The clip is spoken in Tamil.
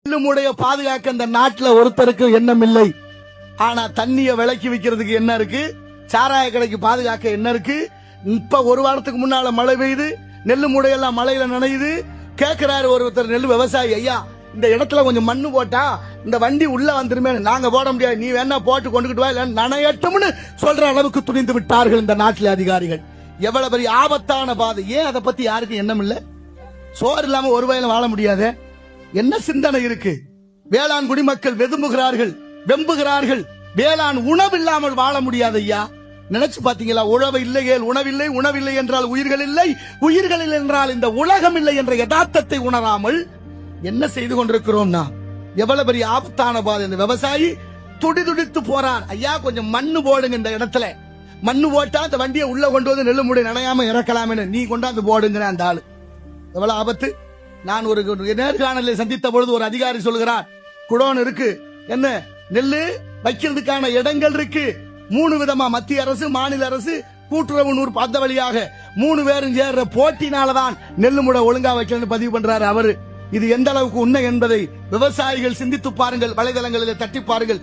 நெல்லுமுடைய பாதுகாக்க இந்த நாட்டுல ஒருத்தருக்கு எண்ணம் இல்லை. ஆனா தண்ணிய விலக்கி வைக்கிறதுக்கு என்ன இருக்கு, சாராய கடைக்கு பாதுகாக்க என்ன இருக்கு. இப்ப ஒரு வாரத்துக்கு முன்னால மழை பெய்யுது, நெல்லு மூடையெல்லாம் மழையில நனையுது. கேட்கிறாரு ஒருத்தர் நெல் விவசாயி, ஐயா இந்த இடத்துல கொஞ்சம் மண்ணு போட்டா இந்த வண்டி உள்ள வந்துருமே, நாங்க போட முடியாது, நீ வேணா போட்டு கொண்டுகிட்டு வா, இல்ல நனையட்டும்னு சொல்ற அளவுக்கு துணிந்து விட்டார்கள் இந்த நாட்டில் அதிகாரிகள். எவ்வளவு பெரிய ஆபத்தான பாதை. ஏன் அதை பத்தி யாருக்கும் எண்ணம் இல்ல? சோறு இல்லாம ஒரு வயல வாழ முடியாது. என்ன சிந்தனை இருக்கு? வேளாண் குடிமக்கள் வெம்புகிறார்கள். வேளாண் உணவு இல்லாமல் வாழ முடியாது ஐயா. நினைச்சு பாத்தீங்களா? உழவு இல்லையேல் உணவில்லை, உணவில்லை என்றால் உயிர்கள் இல்லை, உயிர்கள் இல்லை என்றால் இந்த உலகம் இல்லை என்ற யதார்த்தத்தை உணராமல் என்ன செய்து கொண்டிருக்கிறோம்னா எவ்வளவு பெரிய ஆபத்தான பாதை. இந்த விவசாயி துடிதுடித்து போறார். ஐயா கொஞ்சம் மண்ணு போடுங்க, இந்த இடத்துல மண்ணு போட்டா அந்த வண்டியை உள்ள கொண்டு வந்து நெல்லு மூடை நனையாம இறக்கலாம்னு நீ கொண்டாந்து போடுங்கிற அந்த ஆளு. எவ்வளவு ஆபத்து. நான் ஒரு நேர்காணலை சந்தித்த பொழுது ஒரு அதிகாரி சொல்கிறார், குடோன் இருக்கு, என்ன நெல்லு வைக்கிறதுக்கான இடங்கள் இருக்கு, 3 விதமா மத்திய அரசு, மாநில அரசு, கூட்டுறவு நூறு அந்த வழியாக 3 பேரும் சேர்ற போட்டினாலதான் நெல்லு மூடை ஒழுங்கா வைக்கணும்னு பதிவு பண்றாரு அவரு. இது எந்த அளவுக்கு உண்மை என்பதை விவசாயிகள் சிந்தித்து பாருங்கள், வலைதளங்களில் தட்டி பாருங்கள்.